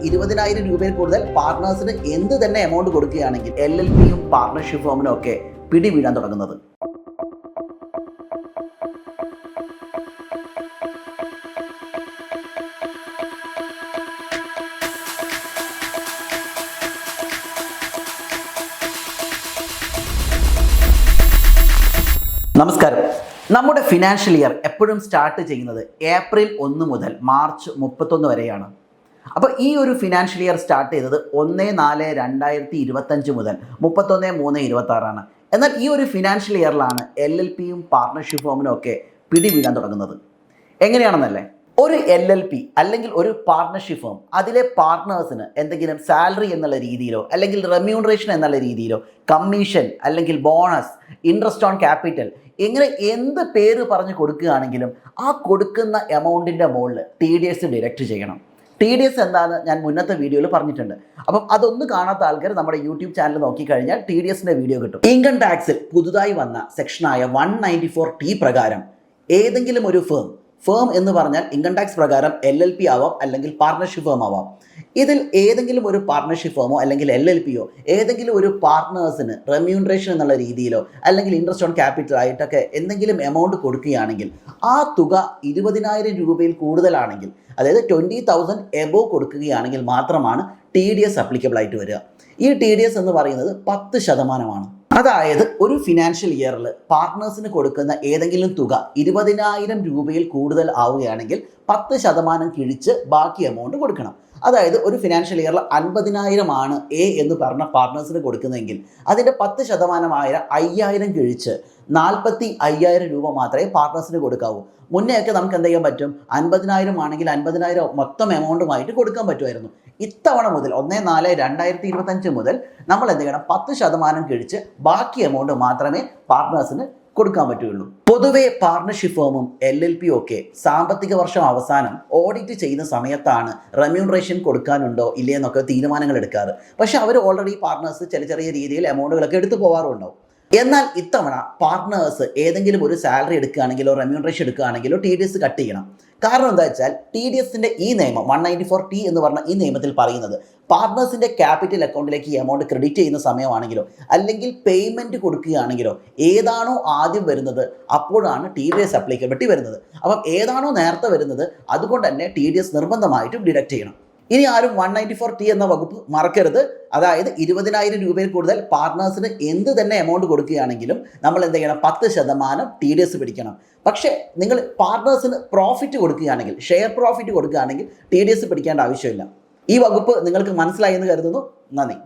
20,000 രൂപയിൽ കൂടുതൽ പാർട്ട്നേഴ്സിന് എന്ത് തന്നെ എമൗണ്ട് കൊടുക്കുകയാണെങ്കിൽ LLPയും പാർട്ണർഷിപ്പ് ഫോമിനും ഒക്കെ പിടി വീഴാൻ തുടങ്ങുന്നത്. നമസ്കാരം. നമ്മുടെ ഫിനാൻഷ്യൽ ഇയർ എപ്പോഴും സ്റ്റാർട്ട് ചെയ്യുന്നത് ഏപ്രിൽ 1 മുതൽ മാർച്ച് 31 വരെയാണ്. അപ്പോൾ ഈ ഒരു ഫിനാൻഷ്യൽ ഇയർ സ്റ്റാർട്ട് ചെയ്തത് 1/4/2025 മുതൽ 31/3/26 എന്നാൽ ഈ ഒരു ഫിനാൻഷ്യൽ ഇയറിലാണ് LLPയും പാർട്ണർഷിപ്പ് ഫോമിനും ഒക്കെ പിടി വീഴാൻ തുടങ്ങുന്നത്. എങ്ങനെയാണെന്നല്ലേ, ഒരു LLP അല്ലെങ്കിൽ ഒരു പാർട്ണർഷിപ്പ് ഫോം അതിലെ പാർട്ട്നേഴ്സിന് എന്തെങ്കിലും സാലറി എന്നുള്ള രീതിയിലോ അല്ലെങ്കിൽ റെമ്യൂണറേഷൻ എന്നുള്ള രീതിയിലോ കമ്മീഷൻ അല്ലെങ്കിൽ ബോണസ്, ഇൻട്രസ്റ്റ് ഓൺ ക്യാപിറ്റൽ, ഇങ്ങനെ എന്ത് പേര് പറഞ്ഞ് കൊടുക്കുകയാണെങ്കിലും ആ കൊടുക്കുന്ന എമൗണ്ടിൻ്റെ മുകളിൽ TDS ഡിഡക്റ്റ് ചെയ്യണം. TDS എന്താണെന്ന് ഞാൻ മുന്നത്തെ വീഡിയോയിൽ പറഞ്ഞിട്ടുണ്ട്. അപ്പം അതൊന്ന് കാണാത്ത ആൾക്കാർ നമ്മുടെ യൂട്യൂബ് ചാനൽ നോക്കിക്കഴിഞ്ഞാൽ TDSൻ്റെ വീഡിയോ കിട്ടും. ഇൻകം ടാക്സിൽ പുതുതായി വന്ന സെക്ഷനായ 194T പ്രകാരം ഏതെങ്കിലും ഒരു ഫേം എന്ന് പറഞ്ഞാൽ ഇൻകം ടാക്സ് പ്രകാരം LLP ആവാം അല്ലെങ്കിൽ പാർട്ണർഷിപ്പ് ഫേം ആവാം. ഇതിൽ ഏതെങ്കിലും ഒരു പാർട്ണർഷിപ്പ് ഫേമോ അല്ലെങ്കിൽ LLPയോ ഏതെങ്കിലും ഒരു പാർട്ട്നേഴ്സിന് റെമ്യൂണറേഷൻ എന്നുള്ള രീതിയിലോ അല്ലെങ്കിൽ ഇൻട്രസ്റ്റ് ഓൺ ക്യാപിറ്റൽ ആയിട്ടൊക്കെ എന്തെങ്കിലും എമൗണ്ട് കൊടുക്കുകയാണെങ്കിൽ ആ തുക 20,000 രൂപയിൽ കൂടുതലാണെങ്കിൽ, അതായത് 20,000 എബോവ് കൊടുക്കുകയാണെങ്കിൽ മാത്രമാണ് TDS അപ്ലിക്കബിൾ ആയിട്ട് വരിക. ഈ TDS എന്ന് പറയുന്നത് 10%. അതായത് ഒരു ഫിനാൻഷ്യൽ ഇയറിൽ പാർട്ട്നേഴ്സിന് കൊടുക്കുന്ന ഏതെങ്കിലും തുക 20,000 രൂപയിൽ കൂടുതൽ ആവുകയാണെങ്കിൽ 10% കിഴിച്ച് ബാക്കി എമൗണ്ട് കൊടുക്കണം. അതായത് ഒരു ഫിനാൻഷ്യൽ ഇയറിൽ 50,000 ആണ് എന്ന് പറഞ്ഞ പാർട്ട്നേഴ്സിന് കൊടുക്കുന്നതെങ്കിൽ അതിൻ്റെ 10% 5,000 കിഴിച്ച് 45,000 രൂപ മാത്രമേ പാർട്ട്നേഴ്സിന് കൊടുക്കാവൂ. മുന്നേയൊക്കെ നമുക്ക് എന്ത് ചെയ്യാൻ പറ്റും, 50,000 ആണെങ്കിൽ 50,000 മൊത്തം എമൗണ്ടുമായിട്ട് കൊടുക്കാൻ പറ്റുമായിരുന്നു. ഇത്തവണ മുതൽ 1/4/2025 മുതൽ നമ്മൾ എന്ത് ചെയ്യണം, 10% കിഴിച്ച് ബാക്കി എമൗണ്ട് മാത്രമേ പാർട്ട്നേഴ്സിന് കൊടുക്കാൻ പറ്റുകയുള്ളൂ. പൊതുവെ പാർട്ണർഷിപ്പ് ഫേമും LLPയും ഒക്കെ സാമ്പത്തിക വർഷം അവസാനം ഓഡിറ്റ് ചെയ്യുന്ന സമയത്താണ് റെമ്യൂണറേഷൻ കൊടുക്കാനുണ്ടോ ഇല്ലയെന്നൊക്കെ തീരുമാനങ്ങൾ എടുക്കാറ്. പക്ഷെ അവർ ഓൾറെഡി പാർട്ട്നേഴ്സ് ചെറിയ രീതിയിൽ എമൗണ്ടുകളൊക്കെ എടുത്തു പോകാറുണ്ടാവും. എന്നാൽ ഇത്തവണ പാർട്ട്നേഴ്സ് ഏതെങ്കിലും ഒരു സാലറി എടുക്കുകയാണെങ്കിലോ റെമ്യൂണറേഷൻ എടുക്കുകയാണെങ്കിലോ TDS കട്ട് ചെയ്യണം. കാരണം എന്താ വെച്ചാൽ TDSൻ്റെ ഈ നിയമം 194T എന്ന് പറഞ്ഞ ഈ നിയമത്തിൽ പറയുന്നത് പാർട്ട്നേഴ്സിൻ്റെ ക്യാപിറ്റൽ അക്കൗണ്ടിലേക്ക് ഈ എമൗണ്ട് ക്രെഡിറ്റ് ചെയ്യുന്ന സമയമാണെങ്കിലോ അല്ലെങ്കിൽ പേയ്മെൻറ്റ് കൊടുക്കുകയാണെങ്കിലോ ഏതാണോ ആദ്യം വരുന്നത് അപ്പോഴാണ് TDS അപ്ലിക്കബിലിറ്റി വരുന്നത്. അപ്പം ഏതാണോ നേരത്തെ വരുന്നത് അതുകൊണ്ട് തന്നെ TDS നിർബന്ധമായിട്ടും ഡിഡക്റ്റ് ചെയ്യണം. ഇനി ആരും 194T എന്ന വകുപ്പ് മറക്കരുത്. അതായത് 20,000 രൂപയിൽ കൂടുതൽ പാർട്ട്നേഴ്സിന് എന്ത് തന്നെ എമൗണ്ട് കൊടുക്കുകയാണെങ്കിലും നമ്മൾ എന്ത് ചെയ്യണം, 10% TDS പിടിക്കണം. പക്ഷേ നിങ്ങൾ പാർട്ട്നേഴ്സിന് പ്രോഫിറ്റ് കൊടുക്കുകയാണെങ്കിൽ, ഷെയർ പ്രോഫിറ്റ് കൊടുക്കുകയാണെങ്കിൽ TDS പിടിക്കേണ്ട ആവശ്യമില്ല. ഈ വകുപ്പ് നിങ്ങൾക്ക് മനസ്സിലായി എന്ന് കരുതുന്നു. നന്ദി.